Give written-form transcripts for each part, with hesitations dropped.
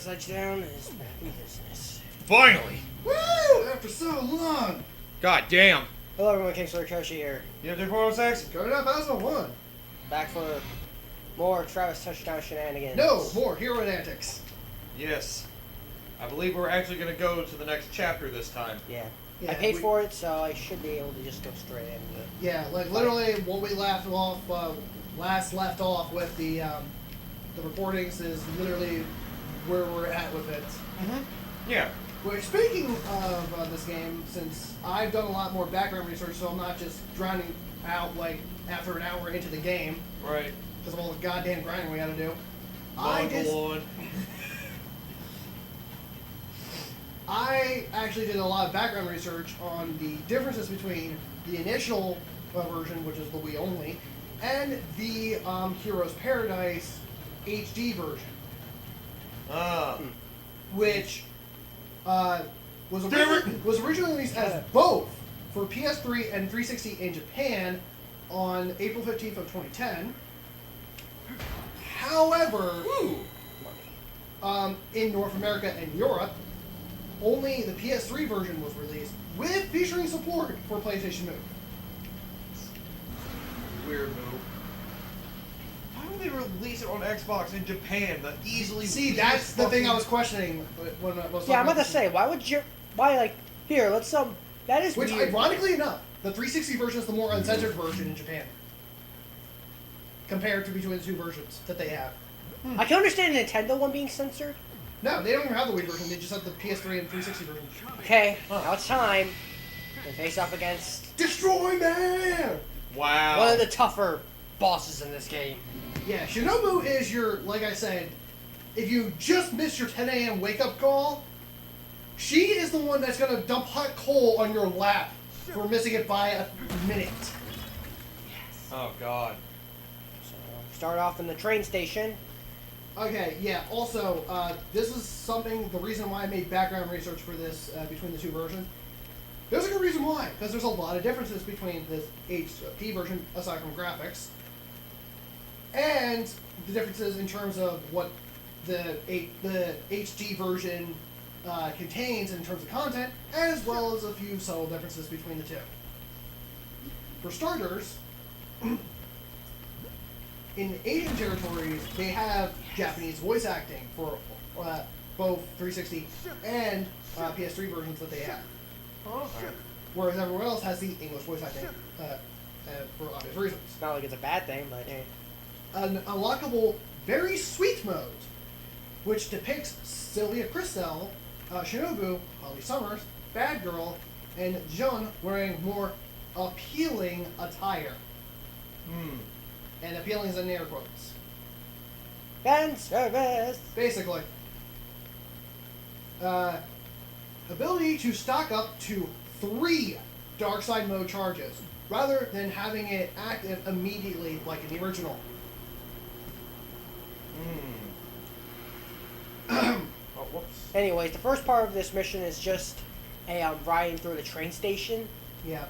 Touchdown is back in business. Finally! Woo! After so long. God damn. Hello everyone, kingslayerkoshy here. You have 406? Going up as a one. Back for more Travis touchdown shenanigans. No, more hero antics. Yes. I believe we're actually going to go to the next chapter this time. Yeah. Yeah, I paid for it, so I should be able to just go straight in. Yeah, like literally what we left off with the recordings is literally where we're at with it. Mm-hmm. Yeah. Which, speaking of this game, since I've done a lot more background research, so I'm not just drowning out like after an hour into the game. Right. Because of all the goddamn grinding we gotta do. I actually did a lot of background research on the differences between the initial version, which is the Wii only, and the Heroes Paradise HD version. Which was originally released as both for PS3 and 360 in Japan on April 15th of 2010. However, in North America and Europe, only the PS3 version was released with featuring support for PlayStation Move. Weird move. Why would they release it on Xbox in Japan? The easily. See, that's the thing I was questioning when I was talking I'm about to this. say, here, let's that is Which, weird. ironically enough, the 360 version is the more uncensored version in Japan. Compared to between the two versions that they have. I can understand the Nintendo one being censored. No, they don't even have the Wii version, they just have the PS3 and 360 version. Okay, now it's time to face off against Destroy Man! Wow. one of the tougher bosses in this game. Yeah, Shinobu is your, like I said, if you just missed your 10 a.m. wake-up call, she is the one that's going to dump hot coal on your lap for missing it by a minute. Oh, God. So, start off in the train station. Okay, yeah, also, this is something, the reason why I made background research for this between the two versions. There's a good reason why, because there's a lot of differences between this HD version, aside from graphics, and the differences in terms of what the HD version contains in terms of content, as well as a few subtle differences between the two. For starters, in Asian territories, they have Japanese voice acting for both 360 and PS3 versions that they have. Whereas everyone else has the English voice acting for obvious reasons. It's not like it's a bad thing, but hey. An unlockable Very Sweet mode, which depicts Sylvia Christel, Shinobu, Holly Summers, Bad Girl, and Jun wearing more appealing attire. And appealing is in air quotes. Fan service! Basically. Ability to stock up to 3 Dark Side mode charges, rather than having it active immediately like in the original. Oh, whoops. Anyways, the first part of this mission is just riding through the train station Yeah.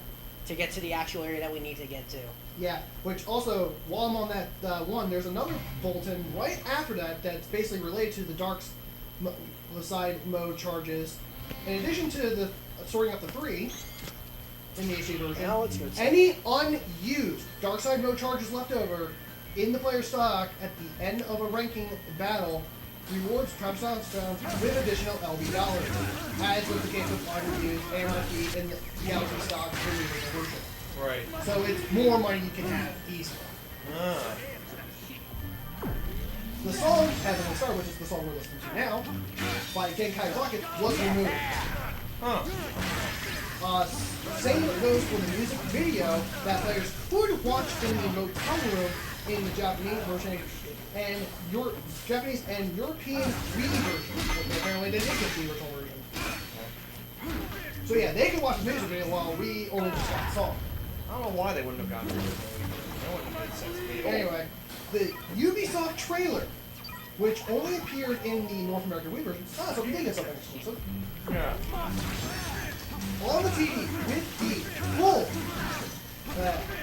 to get to the actual area that we need to get to. Yeah, which also, while I'm on that one, there's another bulletin right after that that's basically related to the Dark Side mode charges. In addition to the sorting up the 3 in the HD version, Now let's go. any unused Dark Side mode charges left over in the player stock at the end of a ranking battle rewards Travis Touchdown with additional LB dollars, as was the case with unused AMRP in the Galaxy stock in the original version. Right. So it's more money you can have easily. The song, Heaven Star, which is the song we're listening to now, by Genkai Rocket, was removed. Same goes for the music video that players could watch in the motel room in the Japanese version, and your Japanese and European Wii version, but apparently they didn't get the original version. So yeah, they could watch the music video while we only just got the song. I don't know why they wouldn't have gotten rid of it. That wouldn't have made sense to me at all. Anyway, the Ubisoft trailer, which only appeared in the North American Wii version, so we did get something exclusive, Yeah. on the TV with the full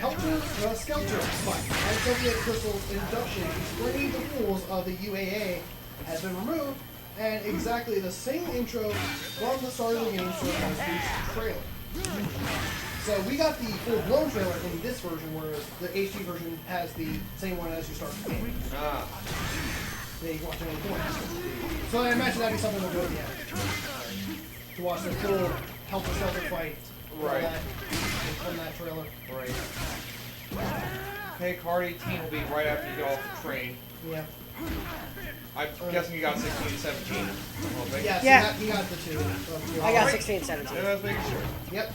Helter Skelter fight and Soviet Crystal's induction explaining the rules of the UAA has been removed and exactly the same intro from the start of the game so as the trailer. So we got the full-blown trailer in this version, whereas the HD version has the same one as you start the game. Ah. Yeah, you can watch it on the corner. So I imagine that'd be something we'll go to the end. To watch the full helter-skelter fight Right. from that trailer. Right. Hey, card 18 will be right after you get off the train. Yeah. I'm guessing you got 16 and 17. Yes, Yeah. he got the two. I got 16 and 17. Yeah, I was making sure. Yep.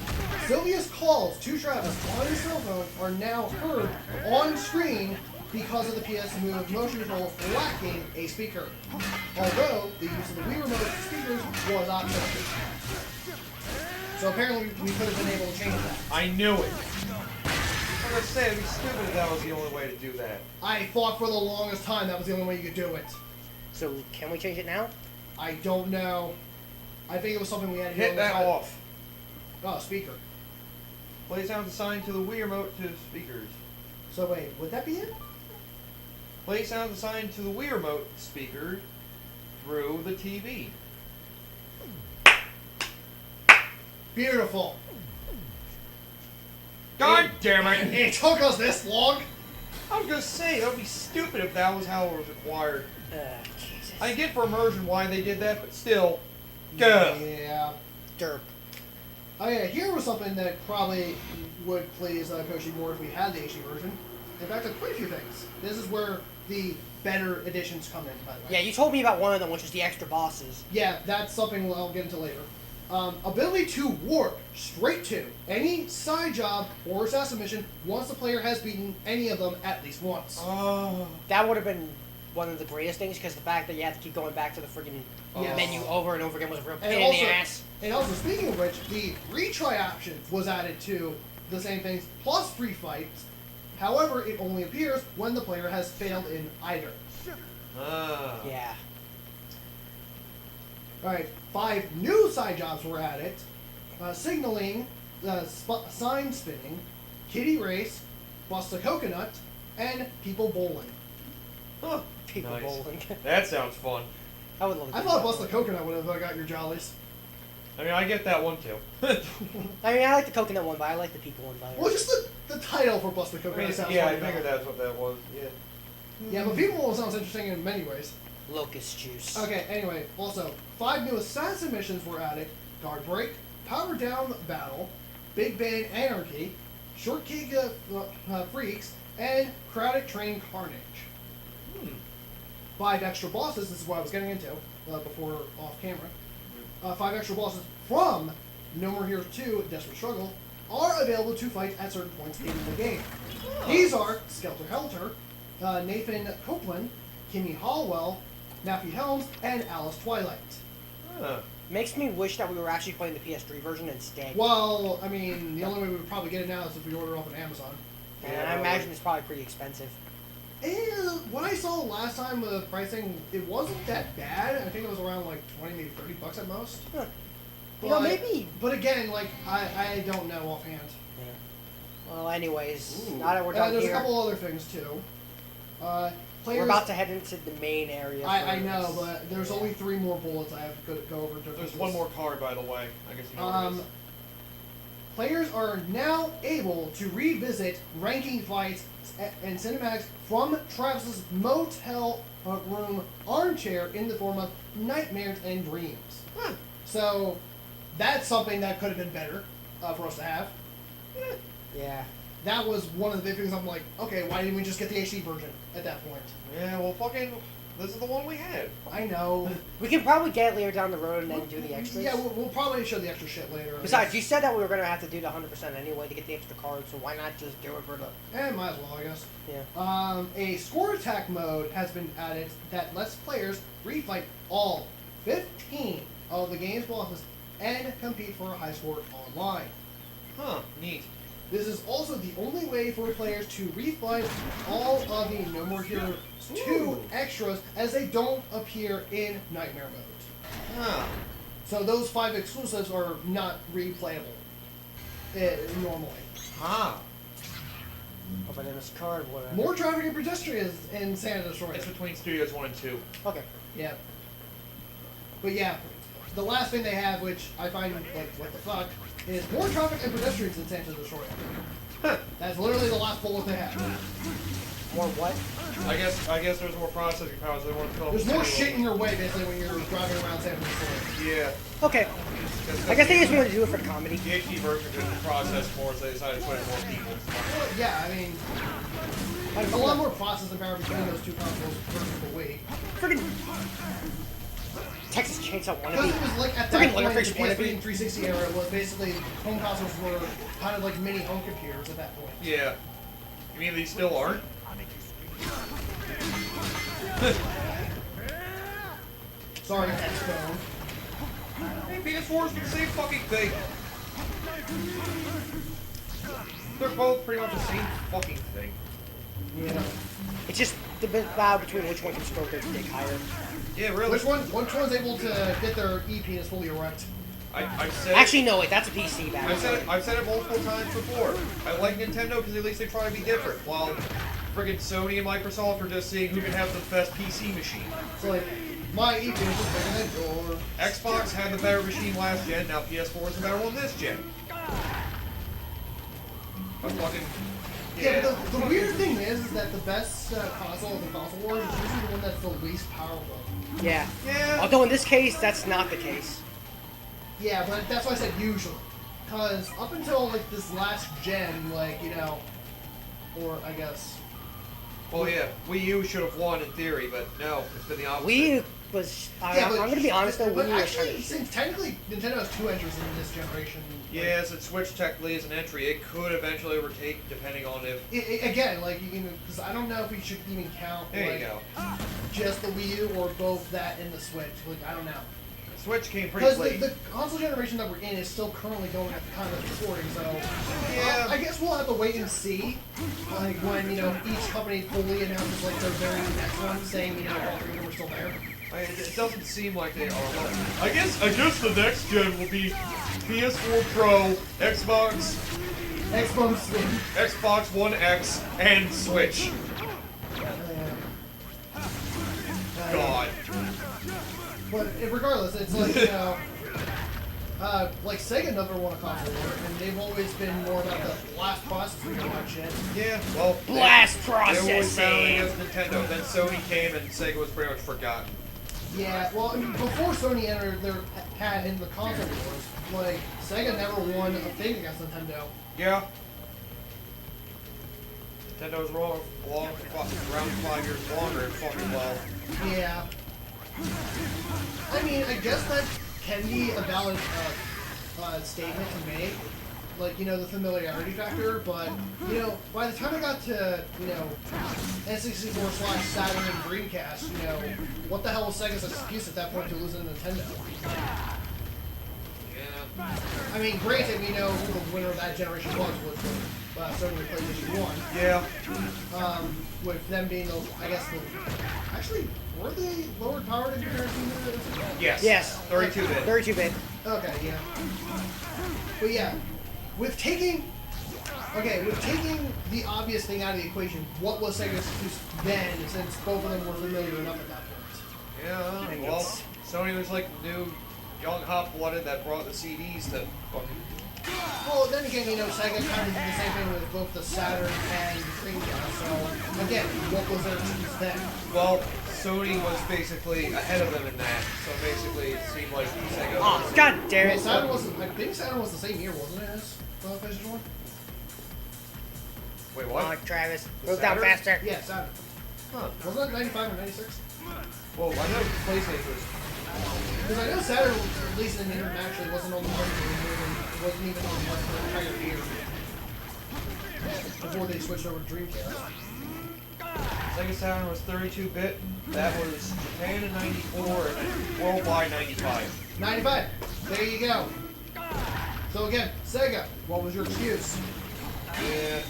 Sylvia's calls to Travis on his cell phone are now heard on screen because of the PS Move motion control lacking a speaker. Although the use of the Wii Remote speakers was optional. So apparently we could have been able to change that. I knew it. Like I said, it'd be stupid if that was the only way to do that. I thought for the longest time that was the only way you could do it. So can we change it now? I don't know. I think it was something we had to do Hit on the that side. off. Oh, speaker. Play sounds assigned to the Wii Remote to speakers. So wait, would that be it? Play sounds assigned to the Wii Remote speaker through the TV. Beautiful. God damn it! It took us this long. I was gonna say, that would be stupid if that was how it was required. Jesus. I get for immersion why they did that, but still. Gah. Yeah. Derp. Oh yeah, here was something that probably would please Koshy more if we had the HD version. In fact, quite a few things. This is where the better editions come in, by the way. Yeah, you told me about one of them, which is the extra bosses. Yeah, that's something I'll get into later. Ability to warp straight to any side job or assassin mission once the player has beaten any of them at least once. Oh. That would have been one of the greatest things, because the fact that you have to keep going back to the freaking Yes. menu over and over again was a real And pain in the ass. And also, speaking of which, the retry option was added to the same things, plus free fights. However, it only appears when the player has failed in either. Ah. Yeah. Alright, 5 new side jobs were added. Signaling, sign spinning, kitty race, bust a coconut, and people bowling. Huh. People Nice. bowling. That sounds fun. I would love it. I thought bust a coconut would have got your jollies. I mean, I get that one too. I mean, I like the coconut one, but I like the people one better. Well, just the title for bust a coconut sounds yeah, I funny figured enough. that's what that was. Yeah. Yeah, but people bowl sounds interesting in many ways. Locust juice. Okay, anyway, also, 5 new assassin missions were added. Guard Break, Power Down Battle, Big Bang Anarchy, Short Kick Freaks, and Crowded Train Carnage. 5 extra bosses, this is what I was getting into before off camera. 5 extra bosses from No More Heroes 2 Desperate Struggle are available to fight at certain points in the game. These are Skelter Helter, Nathan Copeland, Kimmy Hallwell, Matthew Helms, and Alice Twilight. Huh. Makes me wish that we were actually playing the PS3 version instead. Well, I mean, the only way we would probably get it now is if we order off on Amazon. And Yeah, I imagine it's probably pretty expensive. And what I saw last time with the pricing, it wasn't that bad. I think it was around like 20, maybe $30 at most. Huh. But, You know, maybe. But again, like, I don't know offhand. Yeah. Well, anyways, Ooh. now that we're done There's here, a couple other things too. Players, we're about to head into the main area. I for know, this. but there's only 3 more bullets I have to go over. There's one more card, by the way. I guess you know what it is. Players are now able to revisit ranking fights and cinematics from Travis's motel room armchair in the form of nightmares and dreams. Huh. So that's something that could have been better for us to have. Yeah. That was one of the big things. I'm like, okay, why didn't we just get the HD version at that point? Yeah, well, fucking, this is the one we had. I know. We can probably get it later down the road and then do the extras. Yeah, we'll probably show the extra shit later. I Besides, guess. you said that we were going to have to do the 100% anyway to get the extra cards, so why not just do it for the... Might as well, I guess. Yeah. A score attack mode has been added that lets players refight all 15 of the game's bosses and compete for a high score online. Huh, neat. This is also the only way for players to refight all of the No More Heroes 2 Ooh. extras as they don't appear in Nightmare mode. Huh. So those 5 exclusives are not replayable normally. Huh. Open in this card, whatever. More traffic and pedestrians in Santa Destroyer. It's between Studios 1 and 2. Okay. Yeah. But yeah, the last thing they have, which I find like what the fuck, is more traffic and pedestrians in Santa Destroyer. Huh. That's literally the last bullet they have. More what? I guess there's more processing power, so they want to fill up There's the more city shit in your way basically when you're driving around Santa Destroyer. Yeah. Okay. I guess they just wanted to do it for the comedy. The HD version could process more, so they decided to put in more people. Well, yeah, I mean, there's a lot more processing power between those two consoles versus the Wii. Friggin' Texas Chainsaw Because wannabe. it was like at Friggin' that point, the Leatherface PSP wannabe. and 360 era was basically home consoles were kind of like mini home computers at that point. Yeah. You mean these still aren't? Sorry, X-Phone. Hey, PS4 is the same fucking thing. They're both pretty much the same fucking thing. Yeah. It's just the battle between which one can stroke their dick higher. Yeah, really. Which one's able to get their E-penis fully erect? I've said Actually, no, wait, that's a PC battle. I've said it multiple times before. I like Nintendo because at least they try to be different, while friggin' Sony and Microsoft are just seeing who can have the best PC machine. It's like, my E-penis is bigger than yours. Xbox had the better machine last gen, now PS4 is the better one this gen. I'm fucking... Yeah, but the weird thing is that the best console of the console wars is usually the one that's the least powerful. Yeah. Yeah. Although in this case, that's not the case. Yeah, but that's why I said usually. Because up until, like, this last gen, like, you know, or I guess... Well, yeah, Wii U should have won in theory, but no, it's been the opposite. Wii was. Yeah, I'm gonna be honest though, but Wii was actually, kind of. since technically Nintendo has two entries in this generation. Yeah, since Switch technically is an entry, it could eventually overtake depending on if... Again, like, you can, because I don't know if we should even count, There like, you go. just the Wii U or both that and the Switch. Like, I don't know. Switch came pretty Because late. the console generation that we're in is still currently going at the time of this recording, so Yeah. I guess we'll have to wait and see, like when you know each company fully announces like their very next one, saying you know all three of them are still there. It doesn't seem like they are. I guess the next gen will be PS4 Pro, Xbox Xbox One X, and Switch. God. But regardless, it's like you know, like Sega never won a console war, and they've always been more about the blast processing and that shit. Yeah, well, Blast they were always battling processing. against Nintendo. Then Sony came and Sega was pretty much forgotten. Yeah, well, I mean, before Sony entered their hat in the console wars, like Sega never won a thing against Nintendo. Yeah. Nintendo was around for 5 years longer and fucking well. Yeah. I mean, I guess that can be a valid statement to make. Like, you know, the familiarity factor, but, you know, by the time I got to, you know, N64/Saturn and Dreamcast, you know, what the hell was Sega's excuse at that point to lose to Nintendo? Yeah. I mean, granted, we know who the winner of that generation was Sony with PlayStation 1. Yeah. With them being the, I guess, actually, were they lower powered in comparison to Yes. Yes. 32-bit. 32-bit. Okay, yeah. But yeah, with taking the obvious thing out of the equation, what was Sega's excuse then, since both of them were familiar enough at that point? Yeah, well, Sony was like new, young, hot-blooded that brought the CDs to fucking... Well, then again, you know, Sega kind of did the same thing with both the Saturn and the Dreamcast, so, again, what was their excuse then? Well, Sony was basically ahead of them in that, so basically it seemed like Sega... Oh, god damn Well, it. Saturn was, I think Saturn was the same year, wasn't it, as PlayStation 1? Wait, Come what? on, Travis. The Move down Saturn? faster. Yeah, Saturn. Huh. Wasn't it 95 or 96? Well, I know PlayStation was... Because I know Saturn, at least in internationally, wasn't on the market anymore, it wasn't even on like the entire year before they switched over to Dreamcast. Sega Saturn was 32-bit, that was Japan in 94, and worldwide 95. 95. There you go. So again, Sega, what was your excuse? Yeah.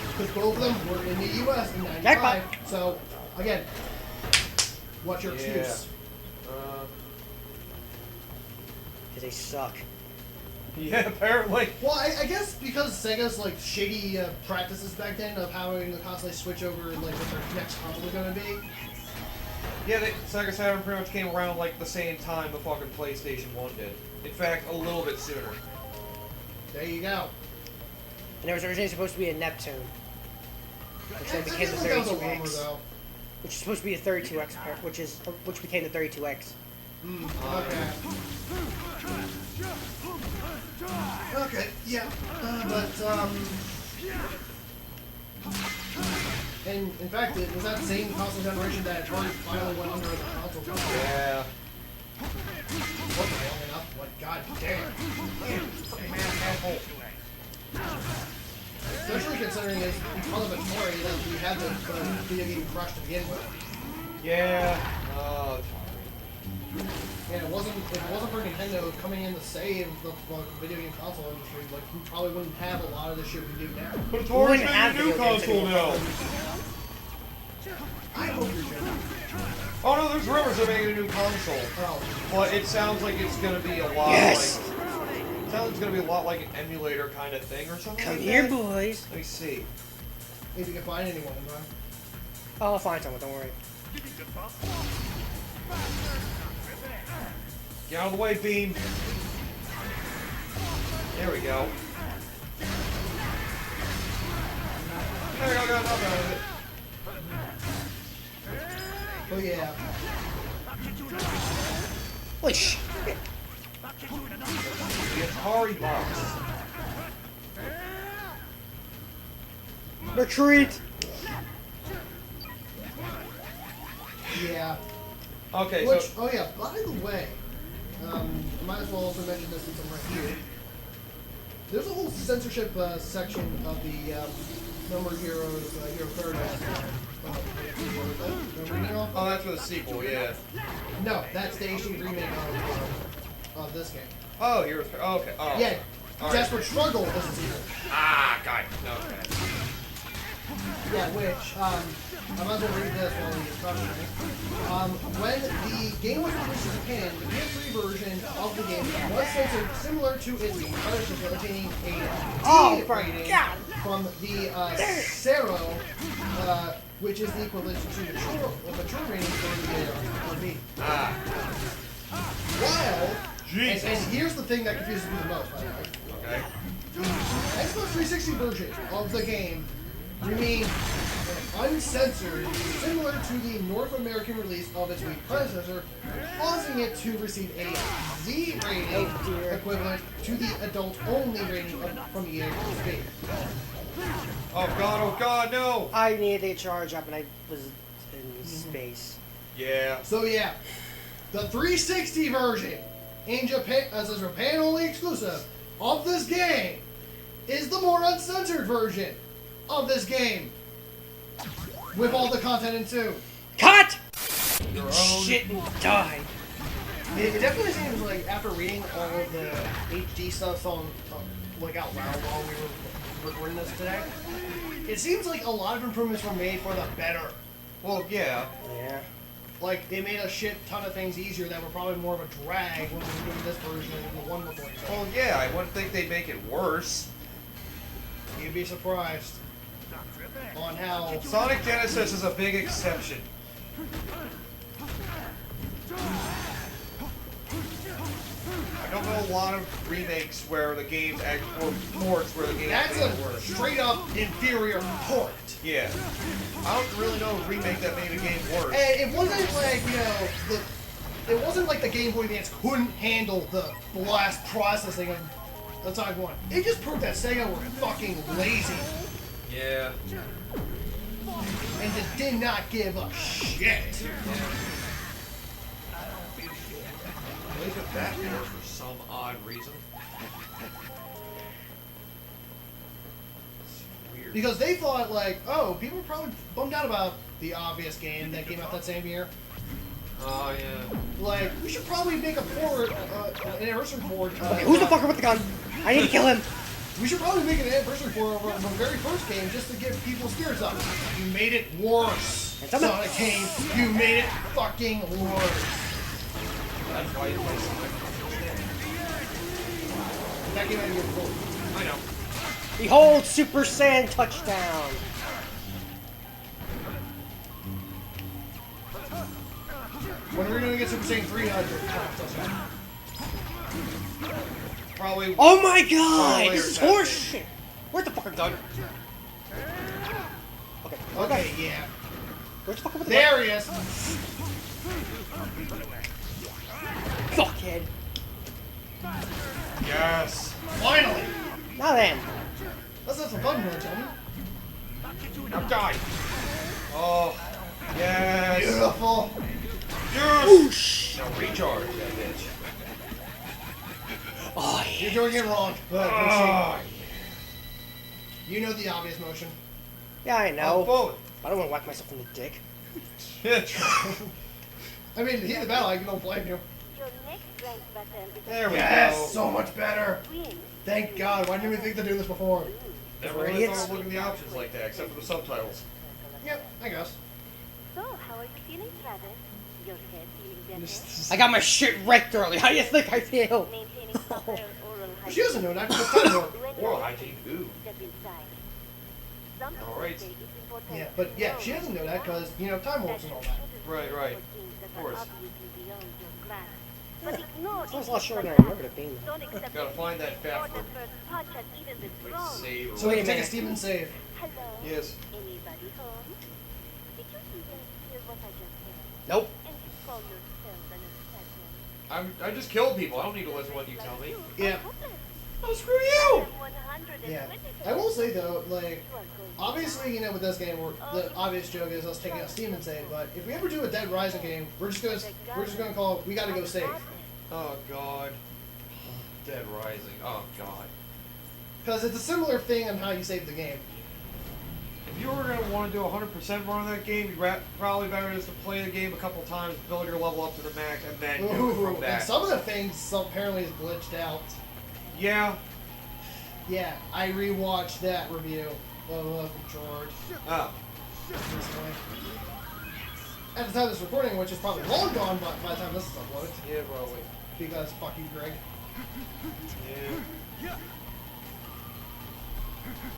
Because both of them were in the U.S. in 95. Jackpot. So again, what's your excuse? Because they suck. Yeah, apparently. Well, I guess because Sega's like shady practices back then of having to constantly switch over like what their next console is going to be. Yeah, Sega Saturn pretty much came around like the same time the fucking PlayStation 1 did. In fact, a little bit sooner. There you go. And it was originally supposed to be a Neptune, which then became the That was a 32X, bummer, though. which is supposed to be a 32X, which became the 32X. Okay. Okay, yeah. And in fact, it was that same console generation that Atari finally went under the console company. Yeah. Wasn't long enough, like, god damn. Fucking man, asshole. Especially considering it's because of Atari that we had the video game crush to begin with. Yeah. Yeah, if it wasn't for Nintendo coming in to save the video game console industry, like, we probably wouldn't have a lot of the shit we do now. But We Atari's wouldn't have making a new video games console anymore. now. I hope you're joking. Oh no, there's rumors they're making a new console. Oh, But it sounds like it's gonna be a lot Yes! like... It sounds like it's gonna be a lot like an emulator kind of thing or something Come like here, that. boys. Let me see. if you can find anyone, right? Oh, I'll find someone, don't worry. Get out of the way, Beam. There we go. There we go, got enough out of it. Oh yeah. Holy shit! The Atari box. Retreat! Yeah. Okay, Which, so... oh yeah, by the way, might as well also mention this since I'm right here. There's a whole censorship section of the Number Heroes, Hero Paradise. Remember Hero? Oh, that's for the sequel, yeah. No, that's the HD remake of this game. Oh, here's... Oh, okay. Oh. Yeah, All right. Desperate Struggle is the sequel. Ah, God. No, okay. Yeah, which, I might as well read this while he's talking to me. When the game was released in Japan, the PS3 version of the game was censored similar to its predecessor, attaining a D rating from the Cero, which is the equivalent to mature rating for the RB. Ah. While, Jesus. and here's the thing that confuses me the most, by the way. Okay. The Xbox 360 version of the game remained uncensored, similar to the North American release of its Wii predecessor, causing it to receive a Z rating equivalent to the adult-only rating from EA Play. Oh God, no! I needed a charge up and I was in space. Yeah. So yeah, the 360 version in Japan, as a Japan-only exclusive of this game, is the more uncensored version of this game, with all the content in too. Cut! Your own. Shit and died. It definitely seems like after reading all of the HD stuff on like out loud while we were recording this today, it seems like a lot of improvements were made for the better. Well, yeah. Yeah. Like it made a shit ton of things easier that were probably more of a drag when we were doing this version than the one before. So Well, yeah, I wouldn't think they'd make it worse. you'd be surprised on how. Sonic Genesis is a big exception. I don't know a lot of remakes where the games or ports where the games That's made a it worse. straight up inferior port. Yeah. I don't really know a remake that made a game worse. And it wasn't like, you know, it wasn't like the Game Boy Advance couldn't handle the blast processing of the Sonic 1. It just proved that Sega were fucking lazy Yeah. and just did not give a shit. At least with that there for some odd reason. It's weird. Because they thought like, oh, people were probably bummed out about the obvious game that came out that same year. Oh, yeah. Like, we should probably make a port, an anniversary port. Okay, who's the fucker with the gun? I need to kill him. We should probably make an anniversary port of the very first game just to get people's spirits up. You made it worse. And something- Sonic game, you made it fucking worse. That's why you play Sonic. That came out of your before. I know. Behold, Super Saiyan touchdown. When are we gonna get Super Saiyan 3? Probably. Oh my god! later, This is Saturday. horseshit! Where's the fucking gun? Okay. Okay, yeah. Where's the fucking gun? There he is. Fuckhead. Yes. Finally. Now then. Let's have some fun here, gentlemen. Now die. Oh. Yes. Beautiful. Yes. Whoosh! Now recharge that bitch. Oh, You're yeah. doing it wrong. But Oh. you know the obvious motion. Yeah, I Oh, know. bullet. I don't want to whack myself in the dick. Yeah, true. I mean, he's the battle. I don't blame you. Your next rank button is There we Yes, go. so much better. win. Thank God. Why didn't we think to do this before? Never We're really idiots. thought of looking at the options like that, except for the subtitles. Yep, I guess. So, how are you feeling, Travis? Your head feeling better? I got my shit wrecked early. How do you think I feel? Maintaining proper oral hygiene. She doesn't know that. It's time to work. When Oral you're hygiene, ooh. step inside. Some people Alright. say it's important Yeah, to but yeah, know she doesn't know that when because, you know, time that warps and all you that. shouldn't Right, go right. for things that Of are course. obviously beyond your grasp. But ignore Sounds a issues lot shorter like than I remember that. it being. Don't accept Gotta find that before fat the fruit. first punch has even been Like thrown. save or So we Wait can a take a minute. Steven save. Hello? Yes. Anybody home? Did you even hear what I just said? Nope. And you call yourself an assassin? I just killed people. I don't need to listen to what you tell me. Yeah. Oh, screw you! Yeah. I will say though, like, obviously, you know, with this game, the obvious joke is us taking out Steven save. But if we ever do a Dead Rising game, we're just gonna call it, we gotta go save. Oh god. Dead Rising. Oh god. Because it's a similar thing on how you save the game. If you were gonna want to do a 100% run of that game, you'd probably better just to play the game a couple times, build your level up to the max, and then do it Ooh, from and that. some of the things apparently is glitched out. Yeah. Yeah, I rewatched that review of George Oh. recently. At the time of this recording, which is probably long gone by the time this is uploaded, Yeah, probably. because fuck you, Greg. Yeah.